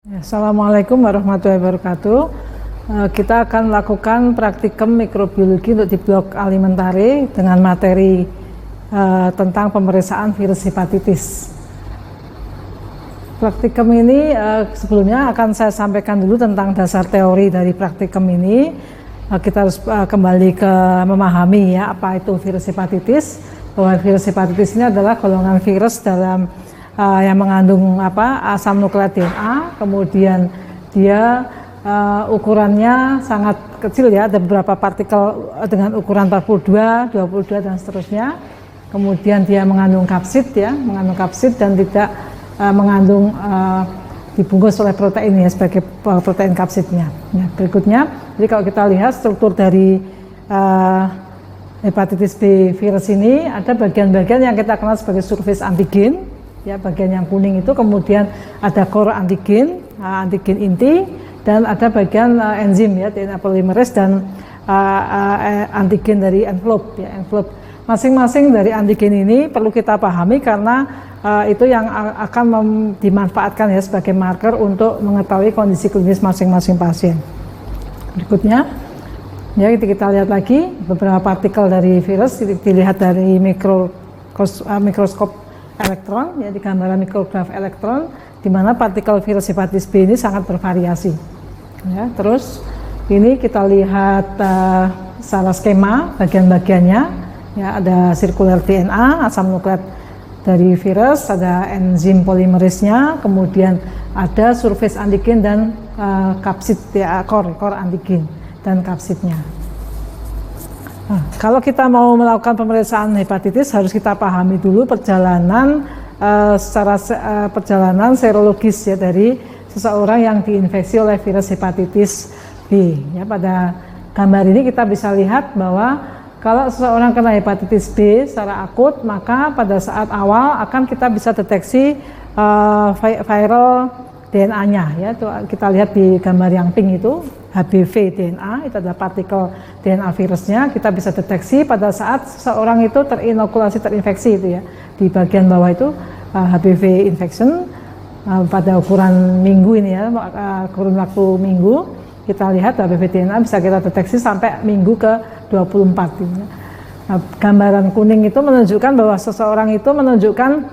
Assalamualaikum warahmatullahi wabarakatuh. Kita akan melakukan praktikum mikrobiologi untuk di blok alimentari dengan materi tentang pemeriksaan virus hepatitis. Praktikum ini sebelumnya akan saya sampaikan dulu tentang dasar teori dari praktikum ini. Kita harus kembali ke memahami ya apa itu virus hepatitis. Bahwa virus hepatitis ini adalah golongan virus dalam yang mengandung asam nukleat DNA, kemudian dia ukurannya sangat kecil ya, ada beberapa partikel dengan ukuran 42, 22 dan seterusnya. Kemudian dia mengandung kapsid ya, dan tidak mengandung dibungkus oleh protein ya sebagai protein kapsidnya. Ya, berikutnya, jadi kalau kita lihat struktur dari hepatitis B virus ini ada bagian-bagian yang kita kenal sebagai surface antigen. Ya, bagian yang kuning itu kemudian ada core antigen, antigen inti, dan ada bagian enzim ya, DNA polymerase dan antigen dari envelope ya, envelope. Masing-masing dari antigen ini perlu kita pahami karena itu yang akan dimanfaatkan ya sebagai marker untuk mengetahui kondisi klinis masing-masing pasien. Berikutnya, ya kita lihat lagi beberapa partikel dari virus dilihat dari mikroskop elektron ya, di gambaran mikrograf elektron, di mana partikel virus hepatitis B ini sangat bervariasi. Ya, terus ini kita lihat secara skema bagian-bagiannya. Ya, ada sirkuler DNA, asam nukleat dari virus, ada enzim polimerasenya, kemudian ada surface antigen dan kapsid ya, core antigen dan kapsidnya. Nah, kalau kita mau melakukan pemeriksaan hepatitis harus kita pahami dulu perjalanan perjalanan serologis ya dari seseorang yang diinfeksi oleh virus hepatitis B. Ya, pada gambar ini kita bisa lihat bahwa kalau seseorang kena hepatitis B secara akut, maka pada saat awal akan kita bisa deteksi viral DNA-nya ya. Itu kita lihat di gambar yang pink itu. HBV DNA, itu adalah partikel DNA virusnya, kita bisa deteksi pada saat seseorang itu terinfeksi itu ya. Di bagian bawah itu HBV infection pada ukuran minggu ini ya, kurun waktu minggu, kita lihat HBV DNA bisa kita deteksi sampai minggu ke 24 ini. Nah, gambaran kuning itu menunjukkan bahwa seseorang itu menunjukkan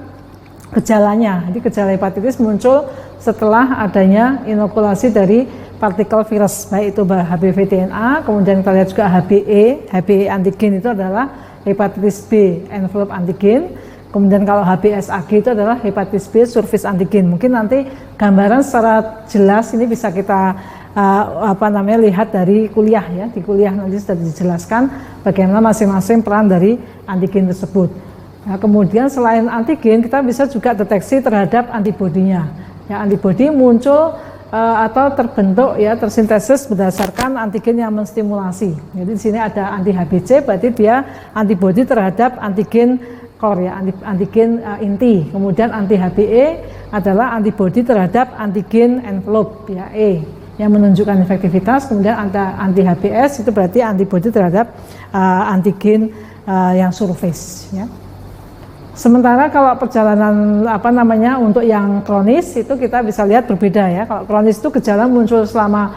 gejalanya. Jadi gejala hepatitis muncul setelah adanya inokulasi dari partikel virus, baik itu HBV DNA, kemudian kita lihat juga HBe antigen itu adalah hepatitis B envelope antigen, kemudian kalau HBsAg itu adalah hepatitis B surface antigen. Mungkin nanti gambaran secara jelas ini bisa kita lihat dari kuliah ya, di kuliah nanti sudah dijelaskan bagaimana masing-masing peran dari antigen tersebut. Nah, kemudian selain antigen kita bisa juga deteksi terhadap antibodinya. Ya, antibodi muncul atau terbentuk ya, tersintesis berdasarkan antigen yang menstimulasi. Jadi di sini ada anti HBC, berarti dia antibodi terhadap antigen core ya, antigen inti. Kemudian anti HBe adalah antibodi terhadap antigen envelope ya, E, yang menunjukkan efektivitas. Kemudian anti HBs itu berarti antibodi terhadap antigen yang surface ya. Sementara kalau perjalanan untuk yang kronis itu kita bisa lihat berbeda ya. Kalau kronis itu gejala muncul selama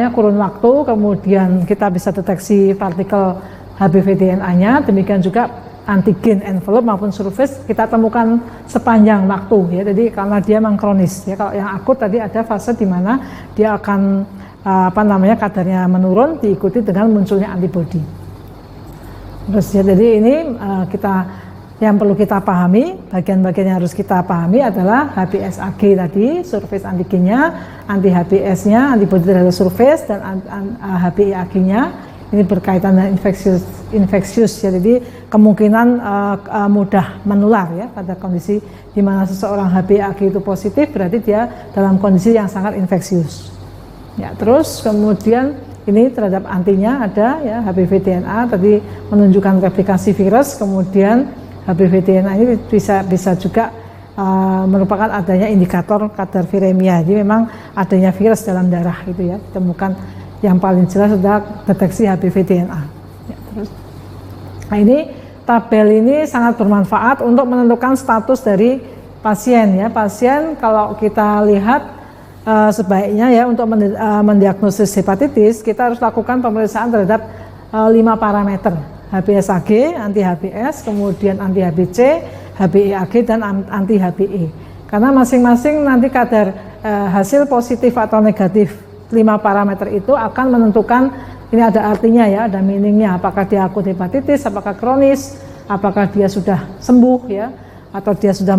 kurun waktu, kemudian kita bisa deteksi partikel HBV DNA-nya, demikian juga antigen envelope maupun surface kita temukan sepanjang waktu ya. Jadi karena dia memang kronis ya. Kalau yang akut tadi ada fase di mana dia akan kadarnya menurun diikuti dengan munculnya antibodi. Terus ya, jadi ini yang perlu kita pahami, bagian-bagian yang harus kita pahami adalah HBsAg tadi, surface antigennya, anti HBs-nya, antibodi terhadap surface, dan HBeAg-nya. Ini berkaitan dengan infeksius ya, jadi kemungkinan mudah menular ya pada kondisi di mana seseorang HBeAg itu positif, berarti dia dalam kondisi yang sangat infeksius. Ya, terus kemudian ini terhadap antinya ada ya HBV DNA tadi menunjukkan replikasi virus, kemudian HBV DNA ini bisa juga merupakan adanya indikator kadar viremia. Jadi memang adanya virus dalam darah itu ya, ditemukan yang paling jelas adalah deteksi HBV DNA. Ya, terus, nah ini tabel ini sangat bermanfaat untuk menentukan status dari pasien ya. Pasien kalau kita lihat sebaiknya ya untuk mendiagnosis hepatitis kita harus lakukan pemeriksaan terhadap 5 parameter, HbS-Ag, anti-HbS, kemudian anti-HbC, HbE-Ag dan anti-HbE. Karena masing-masing nanti kadar hasil positif atau negatif 5 parameter itu akan menentukan, ini ada artinya ya, ada meaningnya, apakah dia akut hepatitis, apakah kronis, apakah dia sudah sembuh ya, atau dia sudah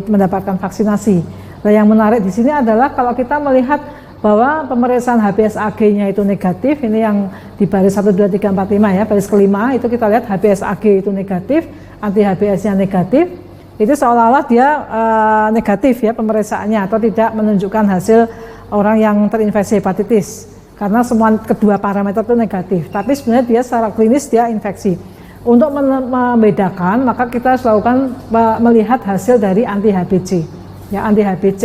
mendapatkan vaksinasi. Nah, yang menarik di sini adalah kalau kita melihat bahwa pemeriksaan HbS-Ag-nya itu negatif, ini yang di baris 1, 2, 3, 4, 5 ya, baris kelima itu kita lihat HbS-Ag itu negatif, anti-HbS-nya negatif, itu seolah-olah dia negatif ya pemeriksaannya atau tidak menunjukkan hasil orang yang terinfeksi hepatitis karena semua kedua parameter itu negatif, tapi sebenarnya dia secara klinis dia infeksi. Untuk membedakan maka kita harus lakukan melihat hasil dari anti-HbC ya, anti-HbC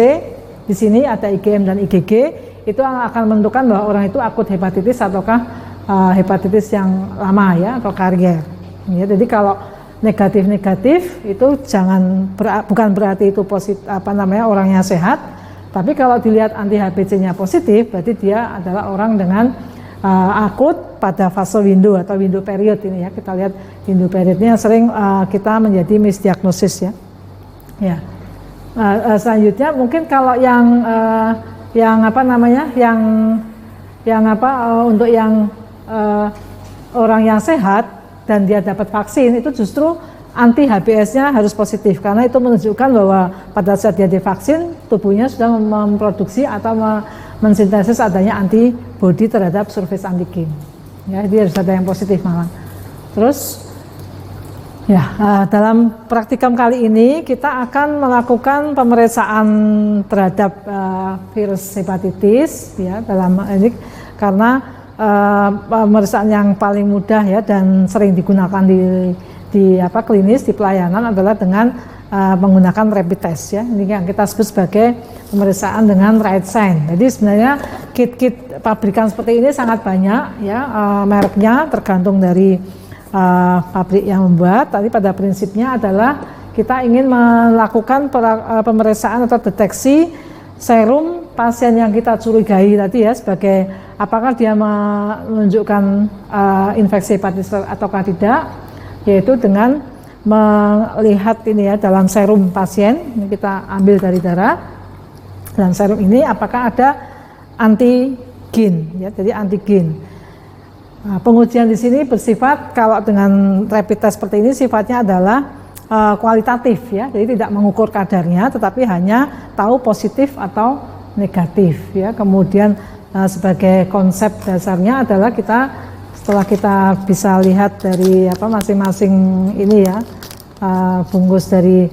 di sini ada IgM dan IgG, itu akan menentukan bahwa orang itu akut hepatitis ataukah hepatitis yang lama ya atau karier ya. Jadi kalau negatif itu bukan berarti itu positif orangnya sehat, tapi kalau dilihat anti-HbC-nya positif berarti dia adalah orang dengan akut pada fase window atau window period ini ya. Kita lihat window periodnya sering kita menjadi misdiagnosis ya. Ya. Selanjutnya mungkin kalau untuk yang orang yang sehat dan dia dapat vaksin itu justru anti-HbS-nya harus positif karena itu menunjukkan bahwa pada saat dia divaksin tubuhnya sudah memproduksi atau mensintesis adanya antibodi terhadap surface antigen. Ya, dia harus ada yang positif malah. Terus ya, dalam praktikum kali ini kita akan melakukan pemeriksaan terhadap virus hepatitis ya dalam ini karena pemeriksaan yang paling mudah ya dan sering digunakan di klinis di pelayanan adalah dengan menggunakan rapid test ya. Ini yang kita sebut sebagai pemeriksaan dengan right sign. Jadi sebenarnya kit-kit pabrikan seperti ini sangat banyak ya, mereknya tergantung dari pabrik yang membuat. Tapi pada prinsipnya adalah kita ingin melakukan pemeriksaan atau deteksi serum pasien yang kita curigai tadi ya, sebagai apakah dia menunjukkan infeksi hepatitis ataukah tidak, yaitu dengan melihat ini ya dalam serum pasien, ini kita ambil dari darah, dalam serum ini apakah ada antigen ya, jadi antigen. Nah, pengujian di sini bersifat kalau dengan rapid test seperti ini sifatnya adalah kualitatif ya, jadi tidak mengukur kadarnya tetapi hanya tahu positif atau negatif ya. Kemudian sebagai konsep dasarnya adalah setelah kita bisa lihat dari masing-masing ini ya bungkus dari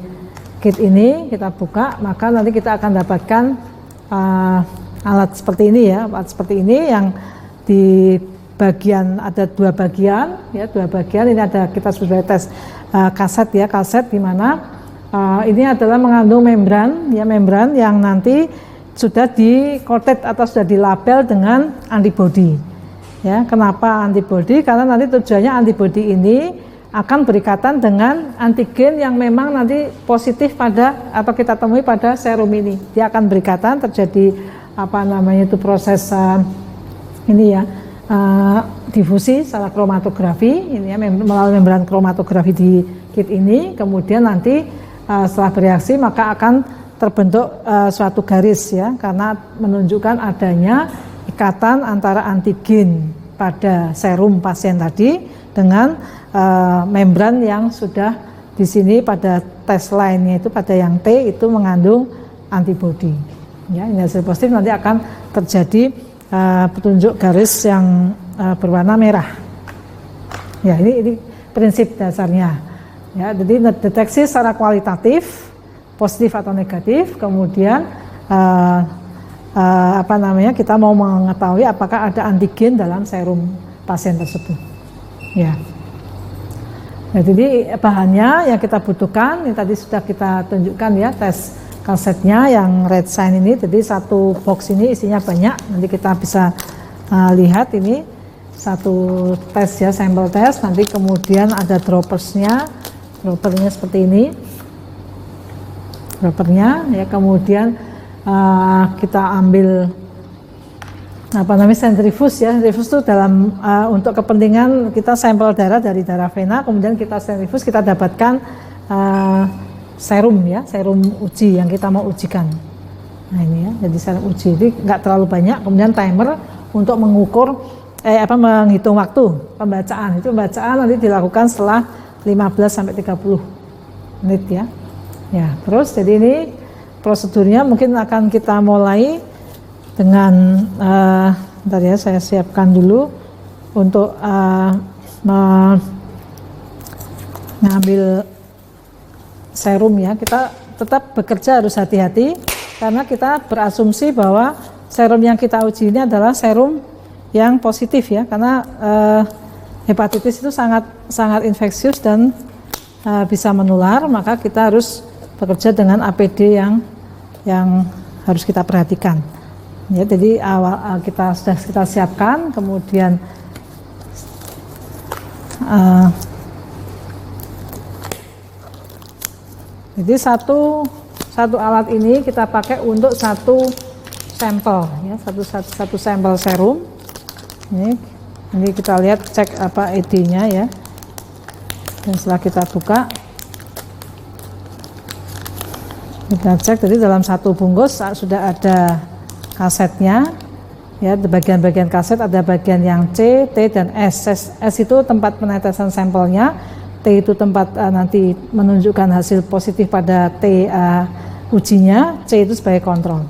kit ini kita buka, maka nanti kita akan dapatkan alat seperti ini ya, alat seperti ini yang di bagian ada dua bagian ini ada kita sudah tes kaset ya, kaset di mana ini adalah mengandung membran ya, membran yang nanti sudah di-coated atau sudah dilabel dengan antibodi ya. Kenapa antibodi? Karena nanti tujuannya antibodi ini akan berikatan dengan antigen yang memang nanti positif pada atau kita temui pada serum ini. Dia akan berikatan, terjadi proses ini ya, difusi secara kromatografi ini ya, melalui membran kromatografi di kit ini. Kemudian nanti setelah bereaksi maka akan terbentuk suatu garis ya, karena menunjukkan adanya ikatan antara antigen pada serum pasien tadi dengan membran yang sudah di sini pada tes lainnya itu pada yang T itu mengandung antibodi ya. Ini hasil positif nanti akan terjadi petunjuk garis yang berwarna merah ya. Ini prinsip dasarnya ya. Jadi deteksi secara kualitatif positif atau negatif, kemudian kita mau mengetahui apakah ada antigen dalam serum pasien tersebut ya. Nah, jadi bahannya yang kita butuhkan ini tadi sudah kita tunjukkan ya, tes kasetnya yang red sign ini. Jadi satu box ini isinya banyak, nanti kita bisa lihat ini satu tes ya, sampel tes. Nanti kemudian ada droppernya seperti ini, droppernya ya. Kemudian kita ambil sentrifus ya. Sentrifus itu dalam untuk kepentingan kita sampel darah dari darah vena, kemudian kita sentrifus, kita dapatkan serum ya, serum uji yang kita mau ujikan. Nah ini ya, jadi serum uji ini nggak terlalu banyak, kemudian timer untuk mengukur menghitung waktu pembacaan. Itu pembacaan nanti dilakukan setelah 15 sampai 30 menit ya. Ya, terus jadi ini prosedurnya mungkin akan kita mulai dengan bentar ya, saya siapkan dulu untuk mengambil serum ya. Kita tetap bekerja harus hati-hati karena kita berasumsi bahwa serum yang kita uji ini adalah serum yang positif ya, karena hepatitis itu sangat infeksius dan bisa menular, maka kita harus bekerja dengan APD yang harus kita perhatikan. Ya, jadi awal sudah kita siapkan, kemudian jadi satu alat ini kita pakai untuk satu sampel ya, satu sampel serum. Ini kita lihat, cek ED-nya ya. Dan setelah kita buka, kita cek, jadi dalam satu bungkus sudah ada kasetnya ya, bagian-bagian kaset ada bagian yang C, T, dan S. S itu tempat penetesan sampelnya, T itu tempat nanti menunjukkan hasil positif pada T ujinya, C itu sebagai kontrol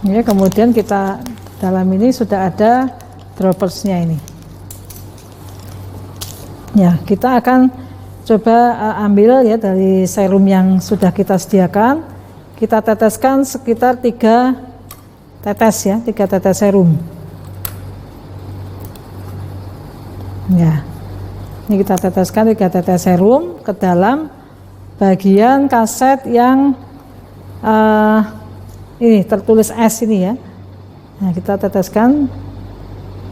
ya. Kemudian kita dalam ini sudah ada droppersnya ini ya. Kita akan coba ambil ya dari serum yang sudah kita sediakan, kita teteskan sekitar 3 tetes ya, 3 tetes serum ya. Ini kita teteskan 3 tetes serum ke dalam bagian kaset yang ini tertulis S ini ya. Nah, kita teteskan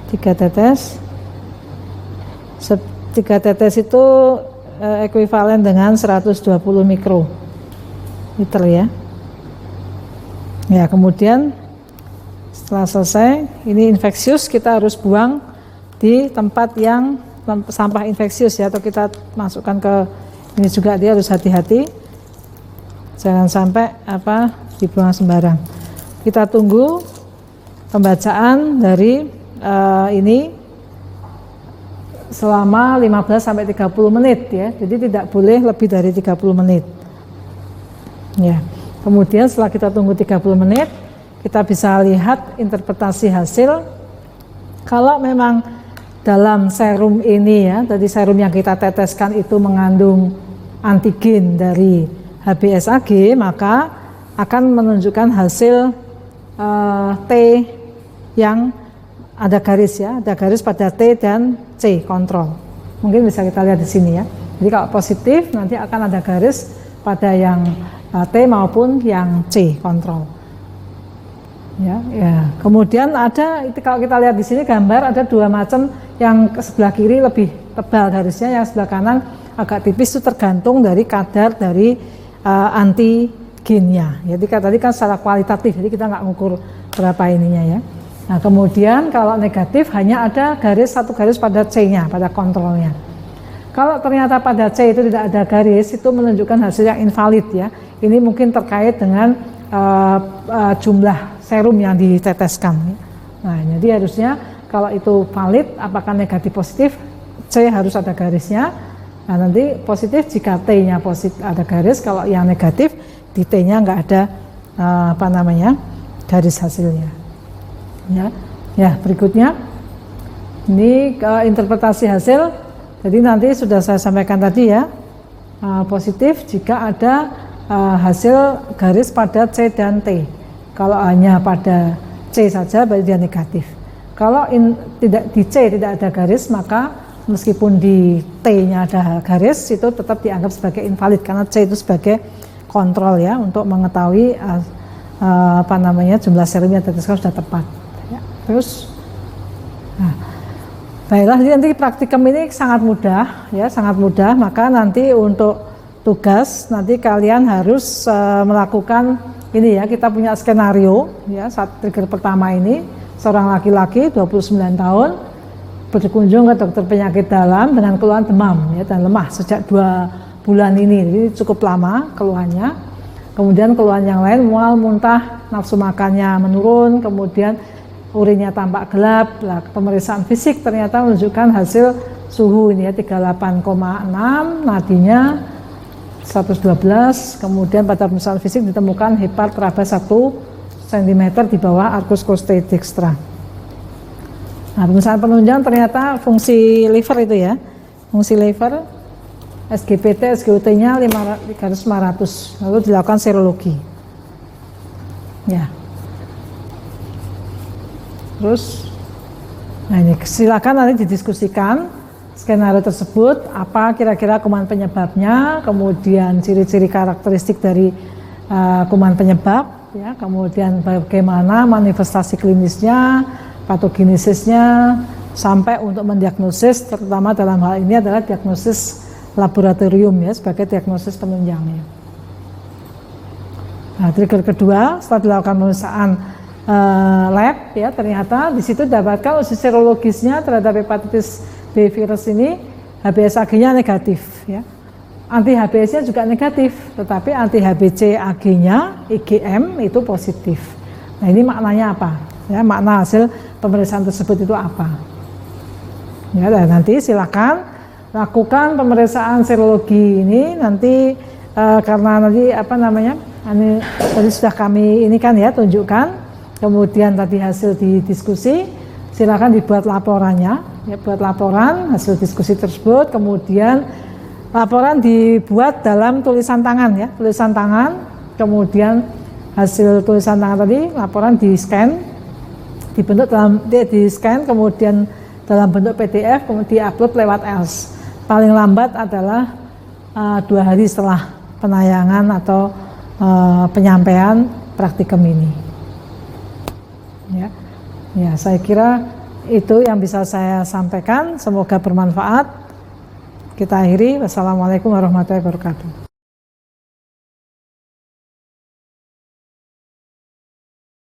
3 tetes. 3 tetes itu ekuivalen dengan 120 mikroliter ya. Ya, kemudian setelah selesai, ini infeksius, kita harus buang di tempat yang sampah infeksius ya, atau kita masukkan ke ini juga, dia harus hati-hati jangan sampai dibuang sembarang. Kita tunggu pembacaan dari ini selama 15 sampai 30 menit ya. Jadi tidak boleh lebih dari 30 menit. Ya. Kemudian setelah kita tunggu 30 menit, kita bisa lihat interpretasi hasil. Kalau memang dalam serum ini ya, tadi serum yang kita teteskan itu mengandung antigen dari HBsAg, maka akan menunjukkan hasil T yang ada garis ya, ada garis pada T dan C kontrol. Mungkin bisa kita lihat di sini ya. Jadi kalau positif nanti akan ada garis pada yang T maupun yang C kontrol. Ya. Kemudian ada, kalau kita lihat di sini gambar ada 2 macam, yang sebelah kiri lebih tebal garisnya, yang sebelah kanan agak tipis, itu tergantung dari kadar dari antigennya. Jadi tadi kan secara kualitatif, jadi kita nggak ngukur berapa ininya ya. Nah, kemudian kalau negatif hanya ada satu garis pada C-nya, pada kontrolnya. Kalau ternyata pada C itu tidak ada garis, itu menunjukkan hasil yang invalid ya. Ini mungkin terkait dengan jumlah serum yang diteteskan. Nah, jadi harusnya kalau itu valid, apakah negatif positif, C harus ada garisnya. Nah, nanti positif jika T-nya positif ada garis, kalau yang negatif di T-nya nggak ada garis hasilnya. Ya, berikutnya ini interpretasi hasil. Jadi nanti sudah saya sampaikan tadi ya, positif jika ada hasil garis pada C dan T. Kalau hanya pada C saja berarti dia negatif. Kalau tidak di C tidak ada garis, maka meskipun di T-nya ada garis, itu tetap dianggap sebagai invalid karena C itu sebagai kontrol ya, untuk mengetahui jumlah serum yang diteteskan sudah tepat. Terus, baiklah, nanti praktikum ini sangat mudah ya, sangat mudah. Maka nanti untuk tugas nanti kalian harus melakukan ini ya, kita punya skenario ya, saat trigger pertama ini seorang laki-laki 29 tahun berkunjung ke dokter penyakit dalam dengan keluhan demam ya, dan lemah sejak 2 bulan ini, jadi cukup lama keluhannya. Kemudian keluhan yang lain, mual, muntah, nafsu makannya menurun, kemudian urinnya tampak gelap. Nah, pemeriksaan fisik ternyata menunjukkan hasil suhu ini ya 38,6, nadinya 112, kemudian pada pemeriksaan fisik ditemukan hiperteraba 1 cm di bawah arcus costae dextra. Nah, pemeriksaan penunjang ternyata fungsi liver itu ya, fungsi liver, SGPT, SGOT-nya 500, lalu dilakukan serologi. Ya. Terus, nah ini silakan nanti didiskusikan skenario tersebut, apa kira-kira kuman penyebabnya, kemudian ciri-ciri karakteristik dari kuman penyebab, ya, kemudian bagaimana manifestasi klinisnya, patogenesisnya, sampai untuk mendiagnosis, terutama dalam hal ini adalah diagnosis laboratorium ya, sebagai diagnosis penunjangnya. Nah, trigger kedua, setelah dilakukan pemeriksaan lab ya, ternyata di situ dapatkan uji serologisnya terhadap hepatitis B virus ini, HBsAg-nya negatif ya. Anti HBs-nya juga negatif, tetapi anti HBc Ag-nya IgM itu positif. Nah, ini maknanya apa? Ya, makna hasil pemeriksaan tersebut itu apa? Ya, dan nanti silakan lakukan pemeriksaan serologi ini nanti karena nanti apa namanya? Ini tadi sudah kami ini kan ya, tunjukkan. Kemudian tadi hasil didiskusi, silakan dibuat laporannya, ya, buat laporan hasil diskusi tersebut, kemudian laporan dibuat dalam tulisan tangan ya, tulisan tangan, kemudian hasil tulisan tangan tadi, laporan di scan, dibentuk dalam di scan, kemudian dalam bentuk PDF, kemudian diupload lewat ELS. Paling lambat adalah 2 hari setelah penayangan atau penyampaian praktikum ini. Ya, saya kira itu yang bisa saya sampaikan. Semoga bermanfaat. Kita akhiri. Wassalamualaikum warahmatullahi wabarakatuh.